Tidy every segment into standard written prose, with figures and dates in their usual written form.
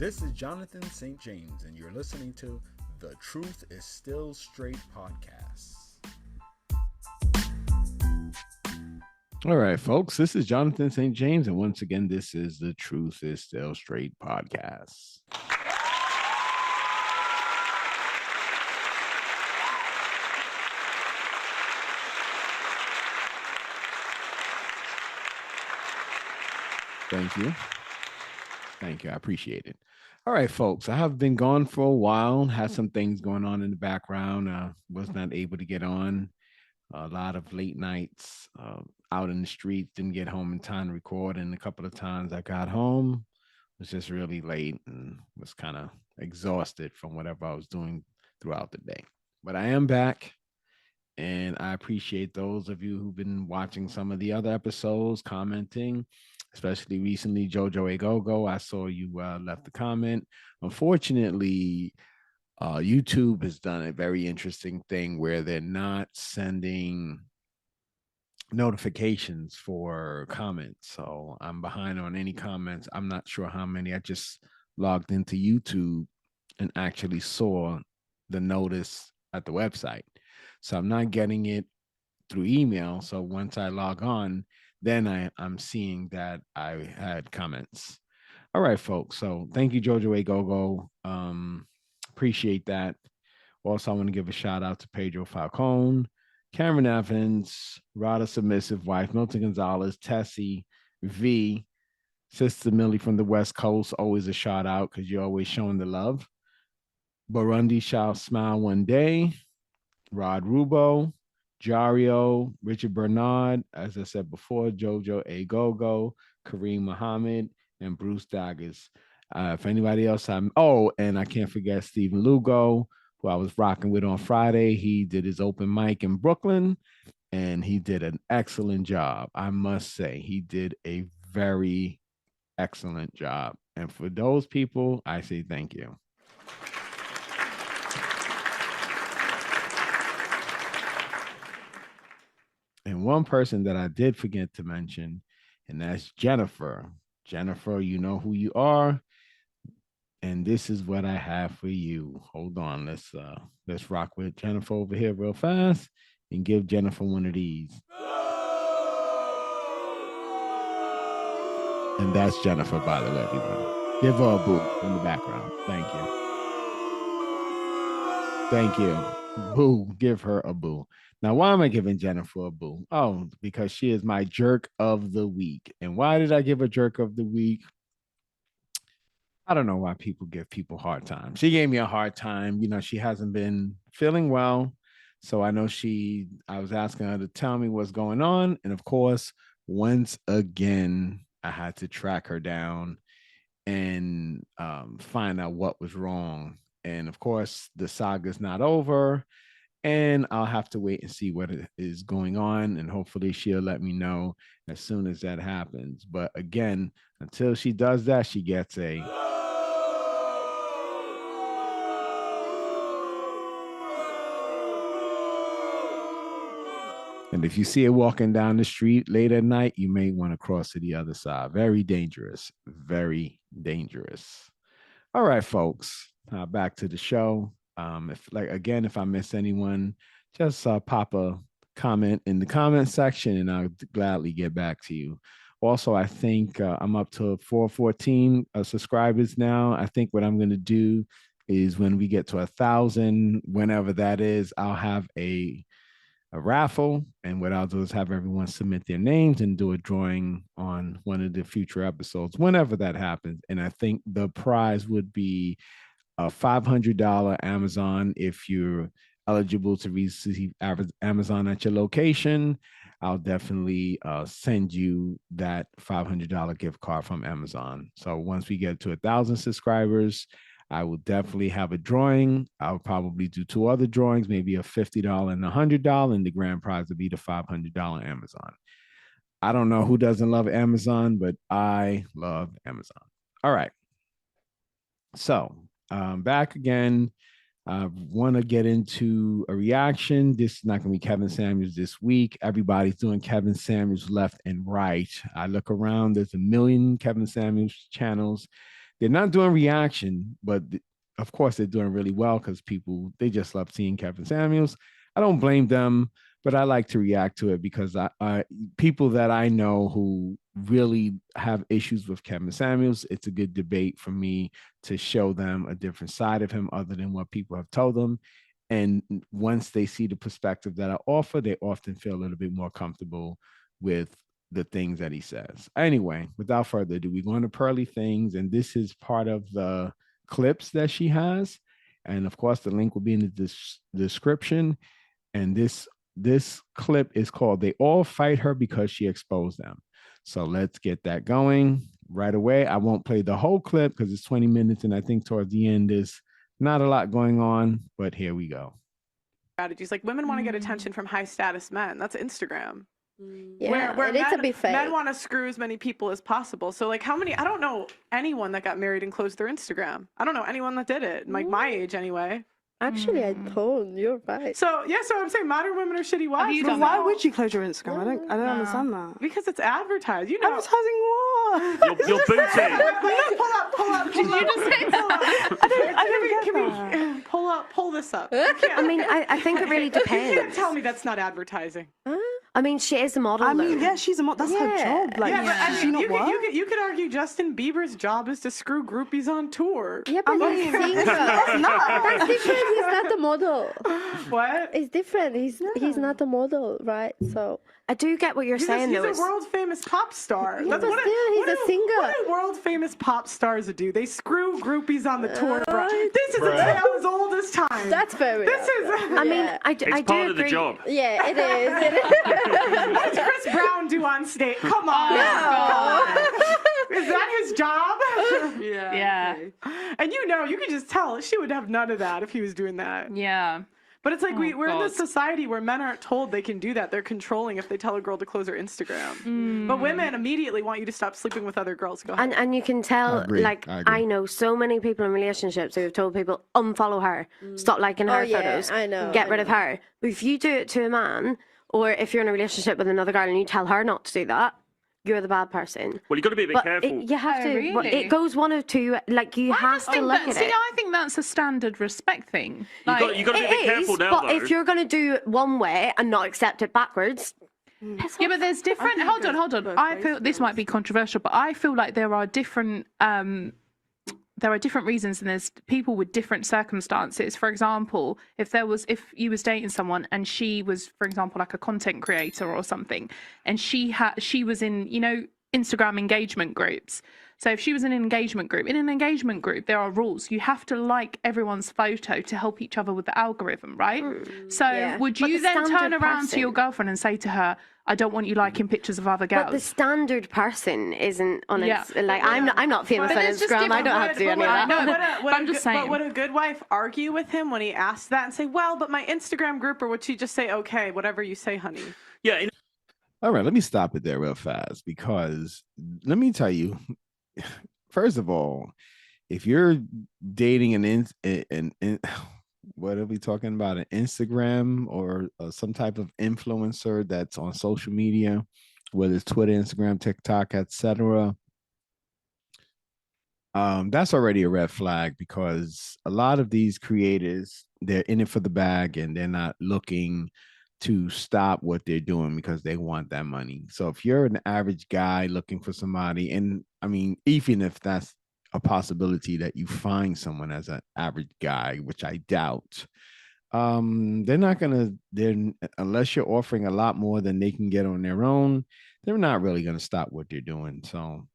This is Jonathan St. James, and you're listening to The Truth is Still Straight podcast. All right, folks, this is Jonathan St. James, and once again, this is The Truth is Still Straight podcast. Thank you. Thank you. I appreciate it. All right, folks, I have been gone for a while, had some things going on in the background. Was not able to get on. A lot of late nights out in the streets, didn't get home in time to record. And a couple of times I got home, was just really late and was kind of exhausted from whatever I was doing throughout the day. But I am back. And I appreciate those of you who've been watching some of the other episodes, commenting, especially recently, Jojo Agogo. I saw you left a comment. Unfortunately, YouTube has done a very interesting thing where they're not sending notifications for comments. So I'm behind on any comments. I'm not sure how many. I just logged into YouTube and actually saw the notice at the website. So I'm not getting it through email. So once I log on, then I'm seeing that I had comments. All right, folks. So thank you, Jojo A Gogo. Appreciate that. Also, I want to give a shout out to Pedro Falcone, Cameron Evans, Rada Submissive Wife, Milton Gonzalez, Tessie, V, Sister Millie from the West Coast. Always a shout out because you're always showing the love. Burundi shall smile one day. Rod Rubo, Jario, Richard Bernard, as I said before, Jojo A Gogo, Kareem Muhammad, and Bruce Daggers. If anybody else, and I can't forget Stephen Lugo, who I was rocking with on Friday. He did his open mic in Brooklyn, and he did an excellent job. I must say, he did a very excellent job. And for those people, I say thank you. And one person that I did forget to mention, and that's Jennifer. Jennifer, you know who you are. And this is what I have for you. Hold on, let's rock with Jennifer over here real fast and give Jennifer one of these. And that's Jennifer, by the way, everyone. Give her a boo in the background. Thank you. Thank you. Boo, give her a boo. Now, why am I giving Jennifer a boo? Oh, because she is my jerk of the week. And why did I give a jerk of the week? I don't know why people give people hard time. She gave me a hard time. You know, she hasn't been feeling well. So I know I was asking her to tell me what's going on. And of course, once again, I had to track her down and find out what was wrong. And of course, the saga's not over. And I'll have to wait and see what is going on. And hopefully she'll let me know as soon as that happens. But again, until she does that, she gets a... And if you see her walking down the street late at night, you may want to cross to the other side. Very dangerous. Very dangerous. All right, folks. Back to the show. If I miss anyone, just pop a comment in the comment section and I'll gladly get back to you. Also, I think I'm up to 414 subscribers now. I think what I'm going to do is when we get to 1,000, whenever that is, I'll have a raffle. And what I'll do is have everyone submit their names and do a drawing on one of the future episodes, whenever that happens. And I think the prize would be a $500 Amazon if you're eligible to receive Amazon at your location. I'll definitely send you that $500 gift card from Amazon. So once we get to 1,000 subscribers, I will definitely have a drawing. I'll probably do 2 other drawings, maybe a $50 and a $100, and the grand prize would be the $500 Amazon. I don't know who doesn't love Amazon, but I love Amazon. All right. So back again. I want to get into a reaction. This is not going to be Kevin Samuels this week. Everybody's doing Kevin Samuels left and right. I look around, there's a million Kevin Samuels channels. they're not doing reaction, but of course they're doing really well because people, they just love seeing Kevin Samuels. I don't blame them, but I like to react to it because I people that I know who really have issues with Kevin Samuels, it's a good debate for me to show them a different side of him other than what people have told them. And once they see the perspective that I offer, they often feel a little bit more comfortable with the things that he says. Anyway, without further ado, we go into Pearly Things, and this is part of the clips that she has. And of course, the link will be in the description. And this clip is called "They All Fight Her Because She Exposed Them." So let's get that going right away. I won't play the whole clip because it's 20 minutes, and I think towards the end there's not a lot going on, but here we go. Strategies like women want to get attention from high status men. That's Instagram. Yeah, where men want to screw as many people as possible. So like, how many? I don't know anyone that got married and closed their Instagram. I don't know anyone that did it. Like my age, anyway. Actually, I don't. You're right. So yeah, so I'm saying modern women are shitty wives. But why would you close your Instagram? I don't understand that. Because it's advertised. You know, advertising what? Your booty. Pull up. Did you just say that? I don't get that. Pull this up. I mean, I think it really depends. You can't tell me that's not advertising. I mean, she is a model. I mean, yeah, she's a model. That's her job. Like, but I does she mean, not you could argue Justin Bieber's job is to screw groupies on tour. Yeah, but he's single. That's different. He's not the model. What? It's different. He's not a model, right? So I do get what you're saying, though. He's a world famous pop star. Yeah, but still, he's a singer. What do world famous pop stars do? They screw groupies on the tour. This is a tale as old as time. That's very. This is. I mean, I do It's part of the agree. job. Yeah, it is. What does Chris Brown do on stage? Come on. Is that his job? Yeah. And you can just tell she would have none of that if he was doing that. Yeah. But it's like we're in this society where men aren't told they can do that. They're controlling if they tell a girl to close her Instagram. But women immediately want you to stop sleeping with other girls. Go ahead. And you can tell, like, I know so many people in relationships who have told people, unfollow her, stop liking her photos, I know, get rid of her. But if you do it to a man, or if you're in a relationship with another girl and you tell her not to do that, you're the bad person. Well, you've got to be a bit careful. You have to. Really? It goes one of two. Like, you have to look at it. I think that's a standard respect thing. Like, You've got to be a bit careful now, but though. if you're going to do it one way and not accept it backwards, yeah, but there's different. Hold on. I feel this might be controversial, but I feel like there are different. There are different reasons, and there's people with different circumstances. For example, if you was dating someone and she was, for example, like a content creator or something, and she was in, Instagram engagement groups. So if she was in an engagement group, there are rules. You have to like everyone's photo to help each other with the algorithm, right? So would you then turn around to your girlfriend and say to her, I don't want you liking pictures of other girls? But the standard person isn't on it. Like, I'm not famous on Instagram. I don't have to do any of that. But I'm just saying. But would a good wife argue with him when he asks that and say, well, but my Instagram group, or would she just say, okay, whatever you say, honey? Yeah. All right, let me stop it there real fast because let me tell you, first of all, if you're dating an what are we talking about? An Instagram or some type of influencer that's on social media, whether it's Twitter, Instagram, TikTok, etc. That's already a red flag because a lot of these creators, they're in it for the bag and they're not looking to stop what they're doing because they want that money. So if you're an average guy looking for somebody, and I mean, even if that's a possibility that you find someone as an average guy, which I doubt, they're not gonna, unless you're offering a lot more than they can get on their own, they're not really gonna stop what they're doing. So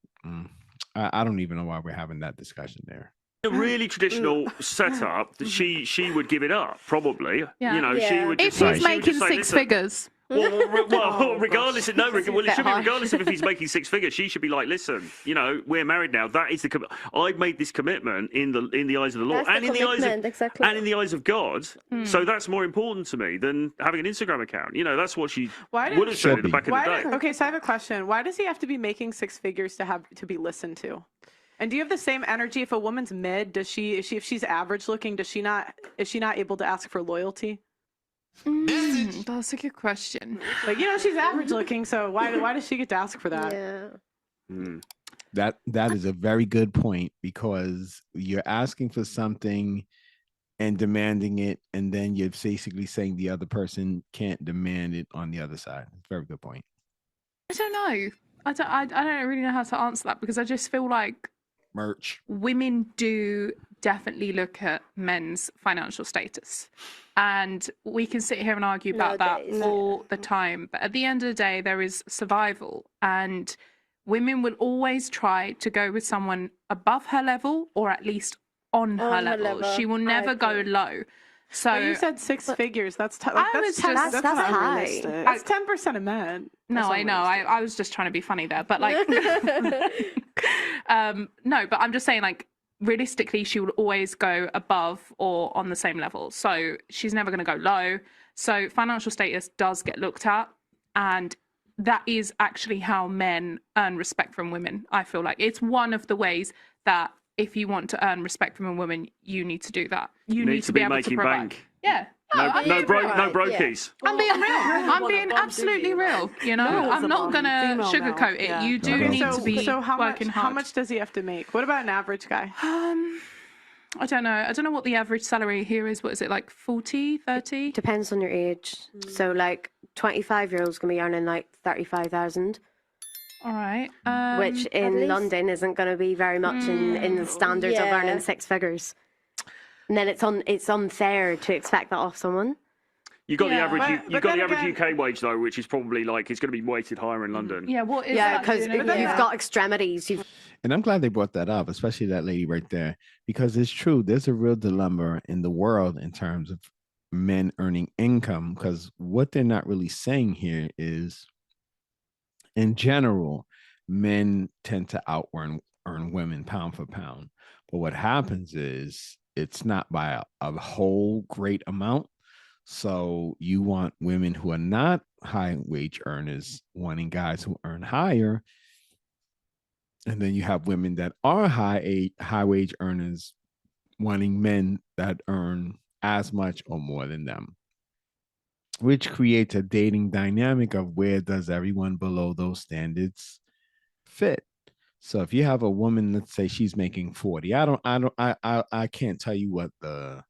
I don't even know why we're having that discussion there. A really traditional setup, she would give it up, probably. Yeah. She would if just he's making six figures. Well, regardless of regardless of if he's making six figures, she should be like, listen, we're married now. That is the I've made this commitment in the eyes of the law and in the eyes of God. So that's more important to me than having an Instagram account. That's what she would have said back in the day. Okay, so I have a question. Why does he have to be making six figures to be listened to? And do you have the same energy if a woman's mid? If she's average looking, is she not able to ask for loyalty? That's a good question. Like, she's average looking, so why does she get to ask for that? Yeah. That is a very good point, because you're asking for something and demanding it, and then you're basically saying the other person can't demand it on the other side. Very good point. I don't know. I don't really know how to answer that, because I just feel like Merch. women do definitely look at men's financial status. And we can sit here and argue about Nowadays, that all the time. But at the end of the day, there is survival. And women will always try to go with someone above her level, or at least on her level. She will never go low. So But you said six figures. That's I was that's just- that's that's not high. realistic. That's 10% of men. no, That's I know. unrealistic. I was just trying to be funny there. But like, no, but I'm just saying, like, realistically, she will always go above or on the same level. So she's never going to go low. So financial status does get looked at. And that is actually how men earn respect from women. I feel like it's one of the ways that if you want to earn respect from a woman, you need to do that. You need to be able to making provide. bank. Yeah. No, I'm no, being bro, real. no brokies. I'm being real. I'm What a being bum do absolutely you, real. like? You know, Male's I'm a not bum, gonna female now. sugarcoat it. Yeah. You do Okay, need to be so how working much? hard. How much does he have to make? What about an average guy? I don't know. I don't know what the average salary here is. What is it, like 40, 30? Depends on your age. So like 25-year-olds gonna be earning like 35,000, All right. which in least- London isn't gonna be very much in the standards of Yeah. earning six figures. And then it's unfair to expect that off someone. You got Yeah. the average. But You got then the average again- UK wage though, which is probably like it's going to be weighted higher in London. Yeah, what is Yeah, that? because Do you know? then- you've got extremities. You've And I'm glad they brought that up, especially that lady right there, because it's true. There's a real dilemma in the world in terms of men earning income, because what they're not really saying here is, in general, men tend to earn women pound for pound. But what happens is it's not by a whole great amount. So you want women who are not high wage earners wanting guys who earn higher. And then you have women that are high wage earners wanting men that earn as much or more than them, which creates a dating dynamic of where does everyone below those standards fit. So if you have a woman, let's say she's making 40, I can't tell you what the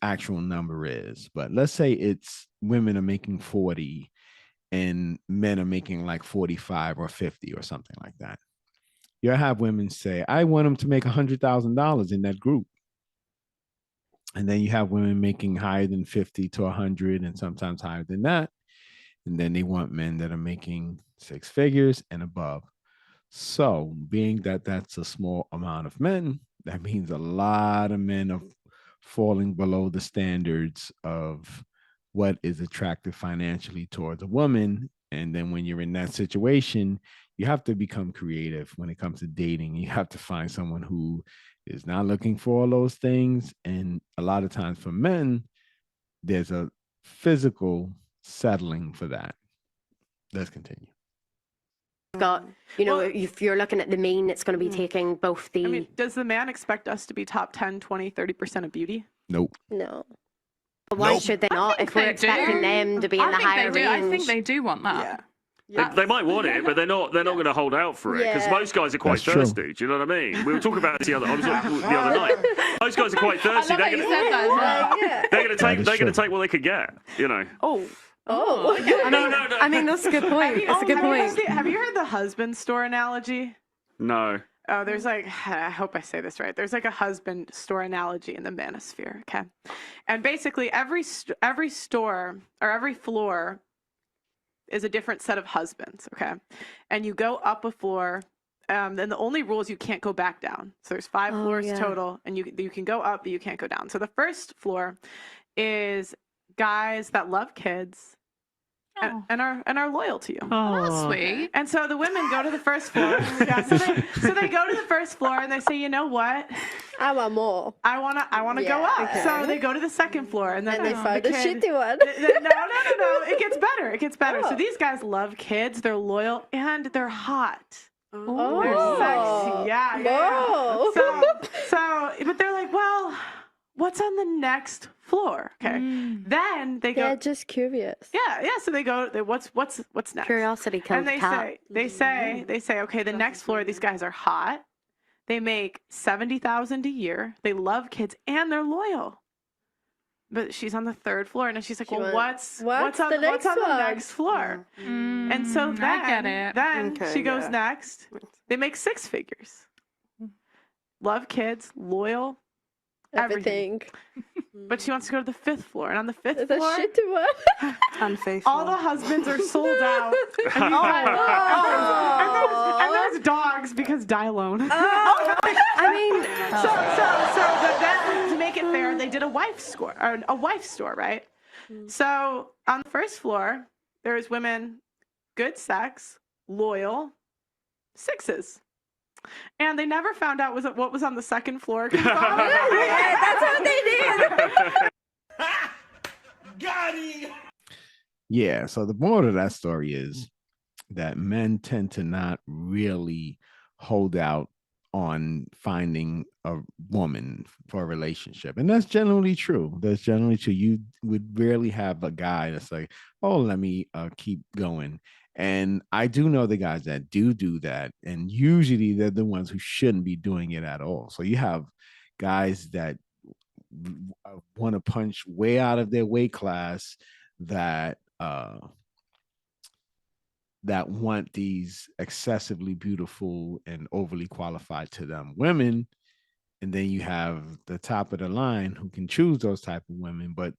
actual number is, but let's say it's women are making 40 and men are making like 45 or 50 or something like that. You'll have women say, I want them to make $100,000 in that group. And then you have women making higher than 50 to 100 and sometimes higher than that. And then they want men that are making six figures and above. So being that that's a small amount of men, that means a lot of men are falling below the standards of what is attractive financially towards a woman. And then when you're in that situation, you have to become creative when it comes to dating. You have to find someone who is not looking for all those things. And a lot of times for men, there's a physical settling for that. Let's continue. got, you know, Well- if you're looking at the mean, it's going to be taking both the. I mean, does the man expect us to be top 10, 20, 30% of beauty? Nope. No. Why should they not? think If we're they expecting do. them to be in I the think higher they do. range. I think they do want that. They might want it, but they're not going to hold out for it because Yeah. most guys are quite That's true. thirsty. Do you know what I mean? We were talking about this the other night. Most guys are quite thirsty. I love that you said that as well. Yeah. They're going to take. is They're going true. to take what they could get. You know. Oh. Oh. No. I mean, that's a good point. That's a good point. Have you heard the husband store analogy? No. Oh, there's like, I hope I say this right. There's like a husband store analogy in the manosphere. Okay. And basically every store or every floor is a different set of husbands. Okay. And you go up a floor. Then the only rule is you can't go back down. So there's 5 floors yeah. total, and you can go up, but you can't go down. So the first floor is guys that love kids and are loyal to you. Oh, that's sweet. And so the women go to the first floor. Yeah, so they go to the first floor and they say, you know what? I want more. I wanna go Yeah, up. okay. So they go to the second floor and then And they find the a kid- shitty one. No. It gets better. It gets better. So Oh. these guys love kids. They're loyal and they're hot. Oh. They're sexy. Yeah. Whoa. So, but they're like, well, what's on the next floor? Okay. Then they go. They're just curious. Yeah. So they go. What's next? Curiosity kills And the cat. they say, okay, the next floor. These guys are hot. They make $70,000 a year. They love kids and they're loyal. But she's on the 3rd floor, and she's like, "Well, what's on the next floor?" And so then she goes next. They make 6 figures. Love kids, loyal, everything. But she wants to go to the 5th floor, and on the 5th floor, shitty one. Unfaithful. all the husbands are sold out. And there's dogs because die alone. I mean, to make it fair, they did a wife store, right? So on the 1st floor, there's women, good sex, loyal, 6s. And they never found out what was on the 2nd floor. that's what they did. Got it. Yeah. So the moral of that story is that men tend to not really hold out on finding a woman for a relationship. And that's generally true. You would rarely have a guy that's like, oh, let me keep going. And I do know the guys that do that. And usually they're the ones who shouldn't be doing it at all. So you have guys that want to punch way out of their weight class that want these excessively beautiful and overly qualified to them women. And then you have the top of the line who can choose those type of women. But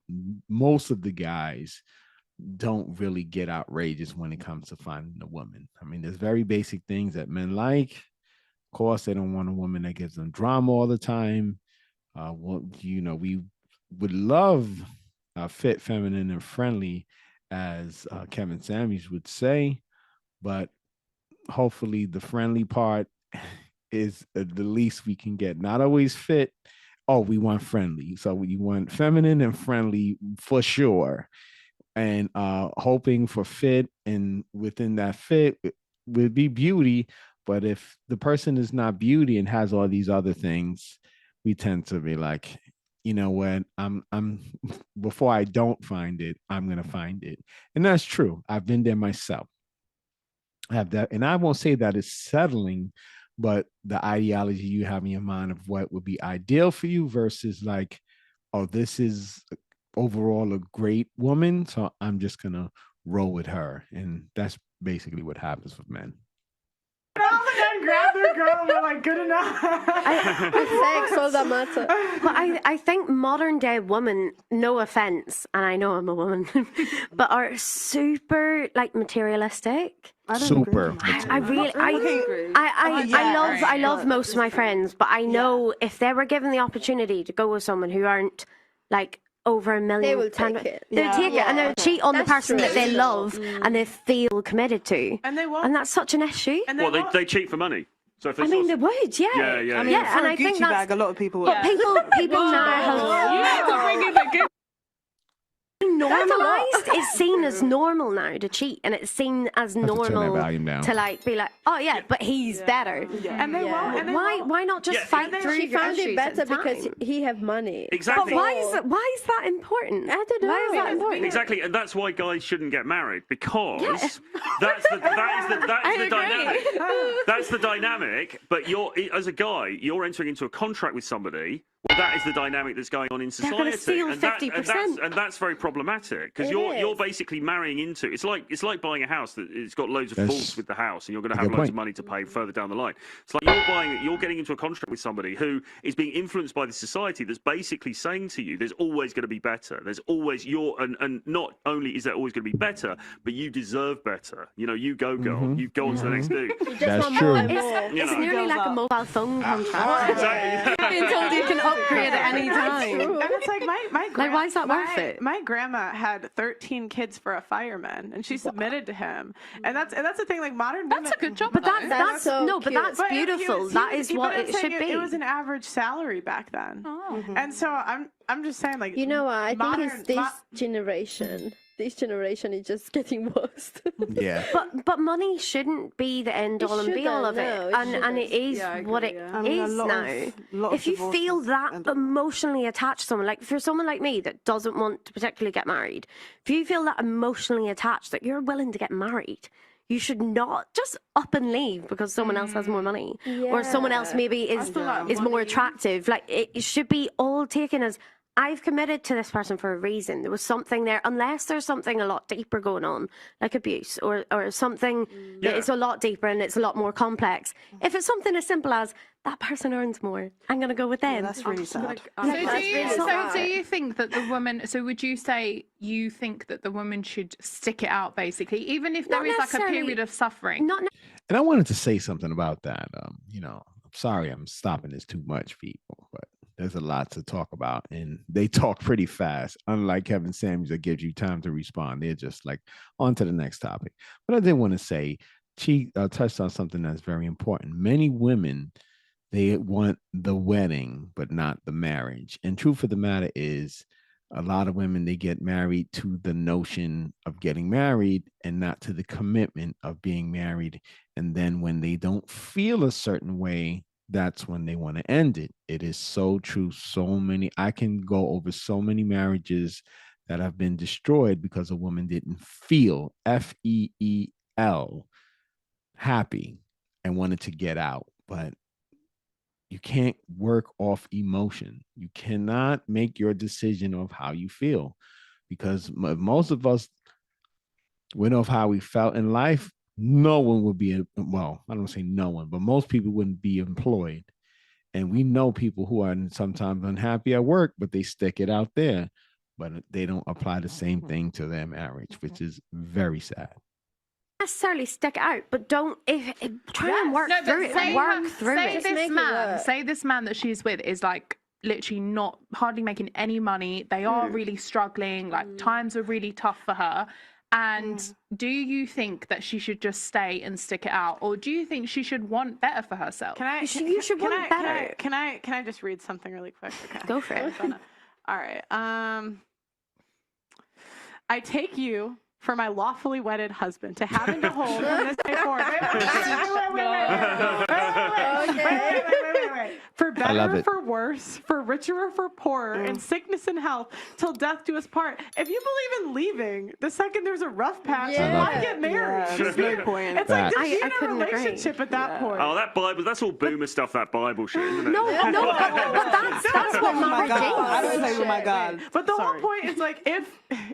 most of the guys don't really get outrageous when it comes to finding a woman. I mean, there's very basic things that men like. Of course, they don't want a woman that gives them drama all the time. We would love fit, feminine, and friendly, as Kevin Samuels would say. But hopefully the friendly part is the least we can get. Not always fit. Oh, we want friendly. So we want feminine and friendly for sure. And hoping for fit, and within that fit would be beauty. But if the person is not beauty and has all these other things, we tend to be like, you know what, I'm before I don't find it, I'm gonna find it. And that's true. I've been there myself. I have that, and I won't say that it's settling, but the ideology you have in your mind of what would be ideal for you versus like, oh, this is overall a great woman, so I'm just gonna roll with her. And that's basically what happens with men. All the men grab their girl and they're like, good enough. Sex, all that matter. But I think modern day women, no offense, and I know I'm a woman, but are super like materialistic. Super. I love most of my friends, but I know if they were given the opportunity to go with someone who aren't like over $1 million, they will take it. They'll take it, and they'll cheat on the person that they love and they feel committed to. And they won't. And that's such an issue. And they cheat for money. So if I mean, they would, yeah. Yeah. I mean, for a Gucci bag, a lot of people would. But people now have normalized. It's seen as normal now to cheat, and it's seen as normal to like be like, oh yeah, but he's better. And they won't. And why not just fight through She your found it issues better at the because time? he have money. Exactly. But why is that important? I don't know. Why is that important? Exactly, and that's why guys shouldn't get married, because that's the dynamic. That's the dynamic. But you're, as a guy, you're entering into a contract with somebody. Well, that is the dynamic that's going on in society. They're going to steal 50%. And that's very problematic, because you're basically marrying into. It's like buying a house that it's got loads of faults with the house, and you're going to have loads of money to pay further down the line. It's like you're getting into a contract with somebody who is being influenced by the society that's basically saying to you, there's always going to be better. There's always and not only is there always going to be better, but you deserve better. You know, you go girl, you go on to the next dude. That's true. It's nearly like a mobile phone contract. Exactly. Being told you can upgrade at any time. And it's like my like, why is that worth it? My grandma had 13 kids for a fireman, and she submitted to him. And that's the thing. Like modern women, That's a good job. But that's so no, but cute. that's beautiful. That is what it should be. It was an average salary back then. And so I'm just saying, like, You know what? I think it's modern- this this generation is just getting worse. Yeah. But money shouldn't be the end all and be all of it, and it is what it is now. If you feel that emotionally attached to someone, like for someone like me that doesn't want to particularly get married, if you feel that emotionally attached that you're willing to get married, you should not just up and leave because someone else has more money or someone else maybe is more attractive. Like it should be all taken as, I've committed to this person for a reason. There was something there, unless there's something a lot deeper going on, like abuse or something that is a lot deeper and it's a lot more complex. If it's something as simple as that person earns more, I'm going to go with them. Yeah, that's really sad. So do you think that the woman, so would you say you think that the woman should stick it out, basically, even if there is like a period of suffering? And I wanted to say something about that. You know, I'm sorry I'm stopping this too much, people, but there's a lot to talk about, and they talk pretty fast. Unlike Kevin Samuels, that gives you time to respond. They're just like on to the next topic. But I did want to say, she touched on something that's very important. Many women, they want the wedding, but not the marriage. And truth of the matter is, a lot of women, they get married to the notion of getting married and not to the commitment of being married. And then when they don't feel a certain way, that's when they want to end it. It is so true. So many, I can go over so many marriages that have been destroyed because a woman didn't feel, F-E-E-L, happy and wanted to get out. But you can't work off emotion. You cannot make your decision of how you feel, because most of us went off how we felt in life. No one would be, well, I don't say no one, but most people wouldn't be employed. And we know people who are sometimes unhappy at work, but they stick it out there, but they don't apply the same thing to their marriage, which is very sad. Necessarily stick it out, but don't try and work through it. Say this man that she's with is like literally not hardly making any money. They are really struggling. Like times are really tough for her. And do you think that she should just stay and stick it out, or do you think she should want better for herself? You should want better. Can I just read something really quick? Okay. Go for it. All right. I take you for my lawfully wedded husband, to have and to hold from this day forward. Wait. For better or for worse, for richer or for poorer, in sickness and health, till death do us part. If you believe in leaving, the second there's a rough patch, why get married? There's no point. It's like just be in a relationship at that point. Oh, that Bible, that's all boomer stuff, that Bible shit, isn't it? No, but that's what marriage is. I don't say, oh my God. But the whole point is like,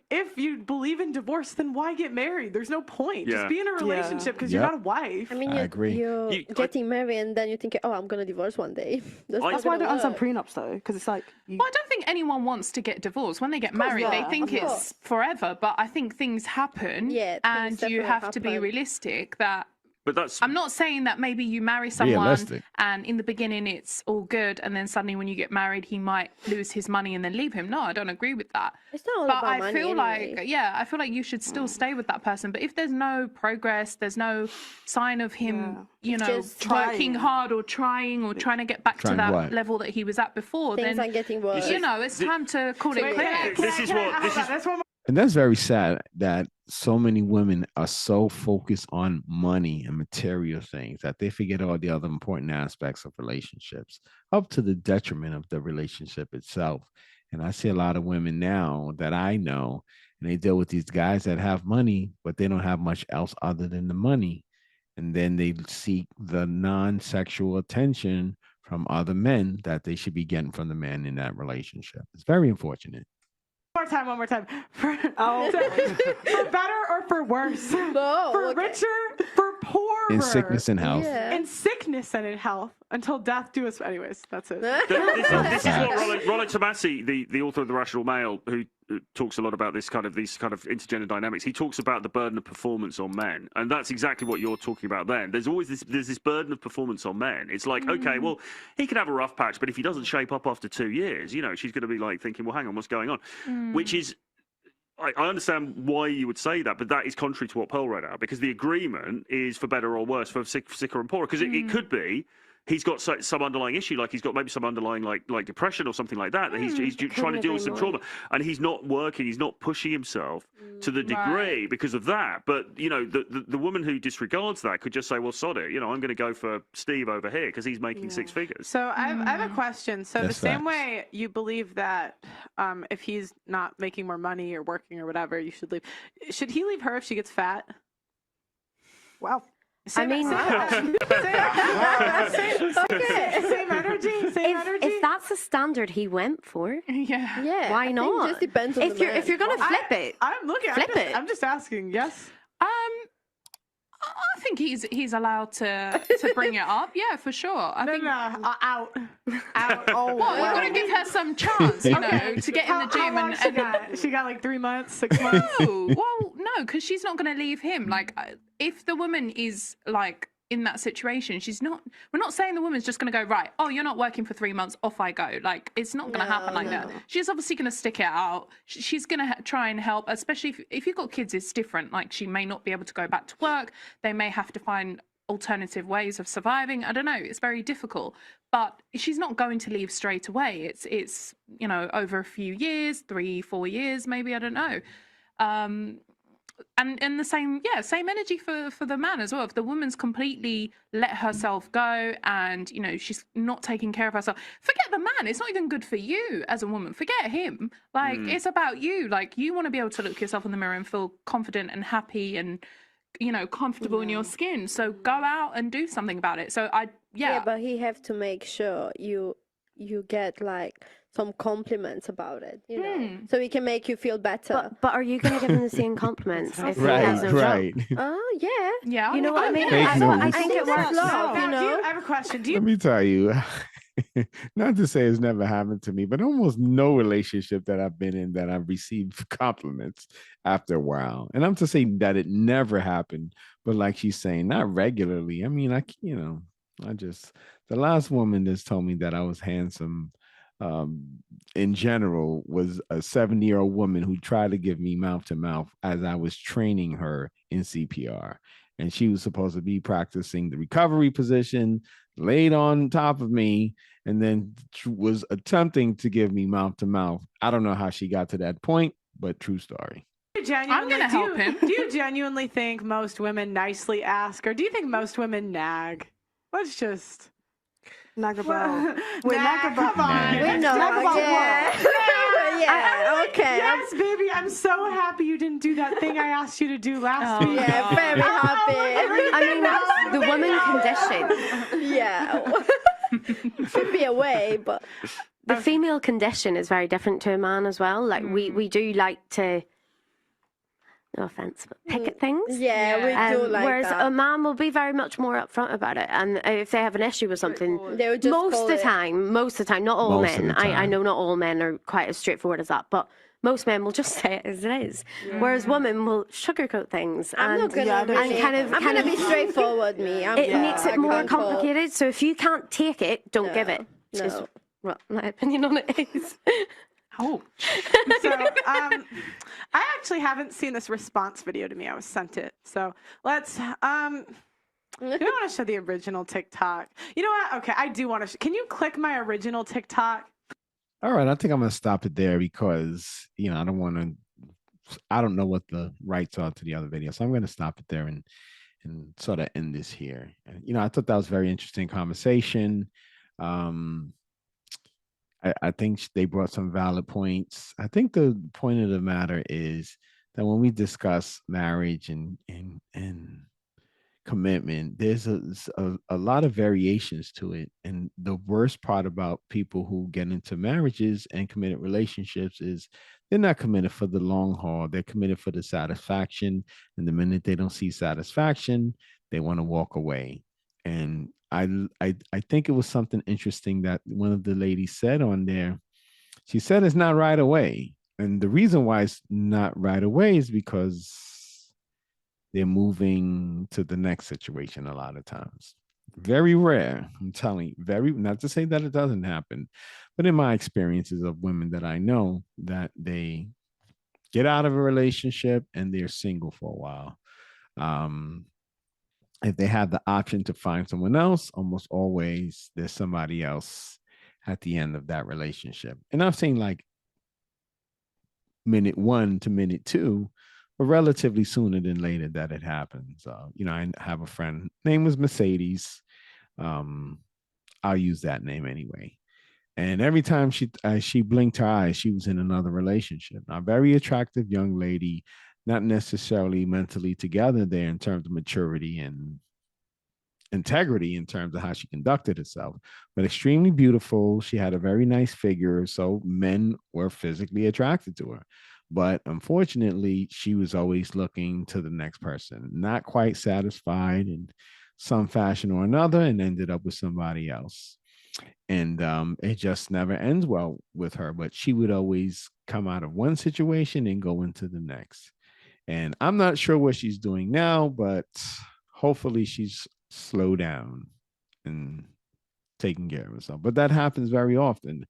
if you believe in divorce, then why get married? There's no point. Just be in a relationship because you're not a wife. I mean, I agree. You're getting married and then you think, oh, I'm going to divorce one day. That's why I don't understand prenups, though, because it's like... Well, I don't think anyone wants to get divorced. When they get married, they think it's forever, but I think things happen, and you have to be realistic that... But that's... I'm not saying that maybe you marry someone and in the beginning it's all good, and then suddenly when you get married he might lose his money and then leave him. No, I don't agree with that. It's not all but about I money feel anyway. like, I feel like you should still stay with that person. But if there's no progress, there's no sign of him, you know, just working hard or trying to get back to that level that he was at before, Things then are getting worse. you know, it's time to call it quits. And that's very sad that so many women are so focused on money and material things that they forget all the other important aspects of relationships, up to the detriment of the relationship itself. And I see a lot of women now that I know, and they deal with these guys that have money, but they don't have much else other than the money. And then they seek the non-sexual attention from other men that they should be getting from the man in that relationship. It's very unfortunate. One more time. For better or for worse? For richer, for poorer. In sickness and health. In sickness and in health, until death do us. Anyways, that's it. This is what Rollo Tomassi, the author of The Rational Male, who talks a lot about these kind of intergender dynamics. He talks about the burden of performance on men, and that's exactly what you're talking about. Then there's always this burden of performance on men. It's like, okay, well, he can have a rough patch, but if he doesn't shape up after 2 years, you know, she's going to be like thinking, well, hang on, what's going on? Which is, I understand why you would say that, but that is contrary to what Pearl read out, because the agreement is for better or worse, for sicker and poorer, because it could be he's got some underlying issue, like he's got maybe some underlying like depression or something like that. That he's trying to deal with some trauma, and he's not working. He's not pushing himself to the degree because of that. But you know, the woman who disregards that could just say, "Well, sod it. You know, I'm going to go for Steve over here because he's making six figures." So I have a question. So That's the same facts. way you believe that if he's not making more money or working or whatever, you should leave. Should he leave her if she gets fat? Wow. Same, same energy. If that's the standard he went for, Yeah. why I think not? it just depends on if the you're man. if you're gonna flip it, I'm looking. Flip it. I'm just asking. Yes. I think he's allowed to bring it up. Yeah, for sure. I think. Out. Oh, Well, you got to give her some chance, you know, to get in the gym how long she got like 3 months, 6 months. No, well, no, because she's not going to leave him. Like, if the woman is like in that situation, she's not. We're not saying the woman's just going to go right. Oh, you're not working for 3 months. Off I go. Like, it's not going to happen like that. She's obviously going to stick it out. She's going to try and help, especially if you've got kids. It's different. Like, she may not be able to go back to work. They may have to find alternative ways of surviving. I don't know. It's very difficult. But she's not going to leave straight away. It's you know, over a few years, 3-4 years, maybe. I don't know. And the same energy for the man as well. If the woman's completely let herself go and, you know, she's not taking care of herself, forget the man. It's not even good for you as a woman. Forget him. Like, it's about you. Like, you want to be able to look yourself in the mirror and feel confident and happy and, you know, comfortable in your skin. So go out and do something about it. So Yeah, but he have to make sure you get like some compliments about it, you know, so he can make you feel better. But are you going to give him the same compliments if he Right, has no job? right. Oh yeah. Yeah. You know what I mean? Fake I news. think it That's works. love, Now, you know. I have a question. Do you Let me tell you, not to say it's never happened to me, but almost no relationship that I've been in that I've received compliments after a while. And I'm to say that it never happened, but like she's saying, not regularly. I mean, the last woman that's told me that I was handsome in general was a 70-year-old woman who tried to give me mouth to mouth as I was training her in CPR. And she was supposed to be practicing the recovery position, laid on top of me, and then was attempting to give me mouth to mouth. I don't know how she got to that point, but true story. I'm going to help him. Do you genuinely think most women nicely ask, or do you think most women nag? Let's just Nag about. Wait, nag nag about. Nag. We know. Nag about Yeah. Yeah. Okay. Yes, baby. I'm so happy you didn't do that thing I asked you to do last week. Yeah, very happy. I mean, the woman condition. Yeah. Should be away, but The female condition is very different to a man as well. Like, we do like to, no offense, but pick at things. yeah, we do like whereas that. a man will be very much more upfront about it, and if they have an issue with something, They would just most call of the it. time, not all Most of men. the I time. know not all men are quite as straightforward as that, but most men will just say it as it is. Whereas women will sugarcoat things. I'm and, not gonna Yeah, really, and kind of I'm gonna be straightforward, me. it makes it more complicated. So if you can't take it, don't give it. No. Is what my opinion on it is. Oh, So, I actually haven't seen this response video to me. I was sent it. So let's, you don't want to show the original TikTok. You know what? Okay, I do want to. Can you click my original TikTok? All right, I think I'm going to stop it there because, you know, I don't know what the rights are to the other video. So I'm going to stop it there and sort of end this here. And, you know, I thought that was a very interesting conversation. I think they brought some valid points. I think the point of the matter is that when we discuss marriage and commitment, there's a lot of variations to it. And the worst part about people who get into marriages and committed relationships is they're not committed for the long haul. They're committed for the satisfaction. And the minute they don't see satisfaction, they want to walk away. And I think it was something interesting that one of the ladies said on there. She said it's not right away. And the reason why it's not right away is because they're moving to the next situation a lot of times. Very rare, I'm telling you, not to say that it doesn't happen, but in my experiences of women that I know, that they get out of a relationship and they're single for a while. if they have the option to find someone else, almost always there's somebody else at the end of that relationship. And I've seen like minute 1 to minute 2, but relatively sooner than later that it happens. I have a friend, name was Mercedes. I'll use that name anyway. And every time she blinked her eyes, she was in another relationship. A very attractive young lady, not necessarily mentally together there in terms of maturity and integrity in terms of how she conducted herself, but extremely beautiful. She had a very nice figure, so men were physically attracted to her. But unfortunately, she was always looking to the next person, not quite satisfied in some fashion or another, and ended up with somebody else. And it just never ends well with her. But she would always come out of one situation and go into the next. And I'm not sure what she's doing now, but hopefully she's slowed down and taking care of herself. But that happens very often.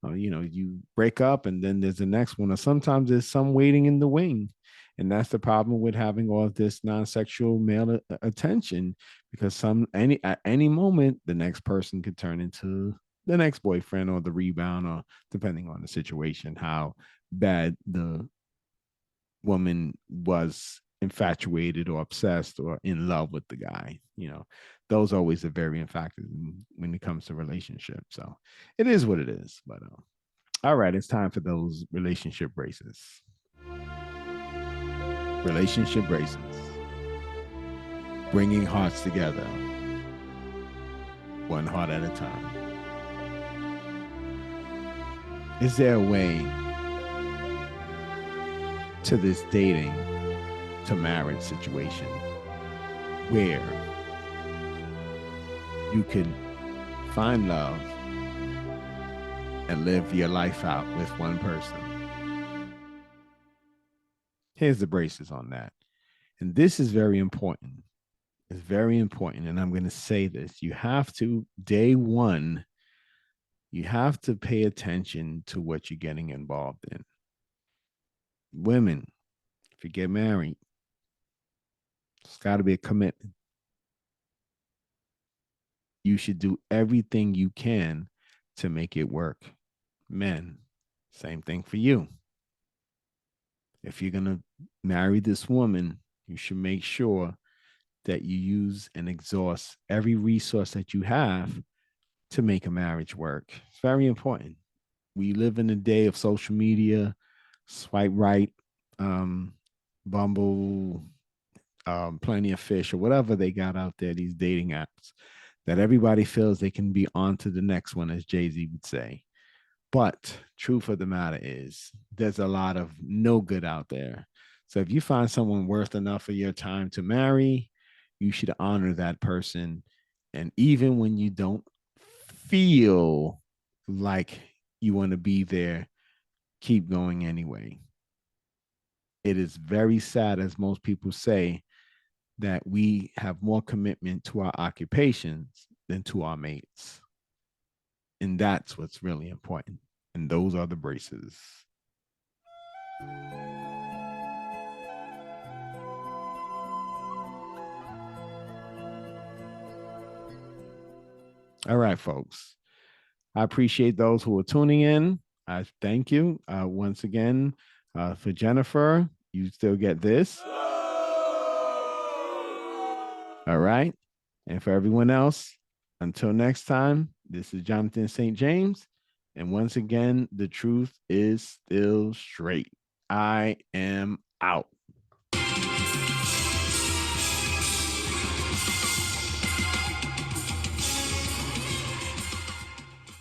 You break up and then there's the next one, or sometimes there's some waiting in the wing. And that's the problem with having all of this non-sexual male attention, because at any moment the next person could turn into the next boyfriend or the rebound, or depending on the situation, how bad the woman was infatuated or obsessed or in love with the guy. Those always are varying factors when it comes to relationships. So it is what it is. But all right, it's time for those relationship braces. Relationship braces. Bringing hearts together, one heart at a time. Is there a way to this dating to marriage situation where you can find love and live your life out with one person? Here's the braces on that. And this is very important. It's very important. And I'm going to say this. You have to, day one, you have to pay attention to what you're getting involved in. Women, if you get married, it's got to be a commitment. You should do everything you can to make it work. Men, same thing for you. If you're going to marry this woman, you should make sure that you use and exhaust every resource that you have to make a marriage work. It's very important. We live in a day of social media, swipe right, Bumble, Plenty of Fish, or whatever they got out there, these dating apps, that everybody feels they can be on to the next one, as Jay-Z would say. But truth of the matter is, there's a lot of no good out there. So if you find someone worth enough of your time to marry, you should honor that person. And even when you don't feel like you want to be there, keep going anyway. It is very sad, as most people say, that we have more commitment to our occupations than to our mates. And that's what's really important. And those are the braces. All right, folks. I appreciate those who are tuning in. I thank you once again. For Jennifer, you still get this. All right. And for everyone else, until next time, this is Jonathan St. James. And once again, the truth is still straight. I am out.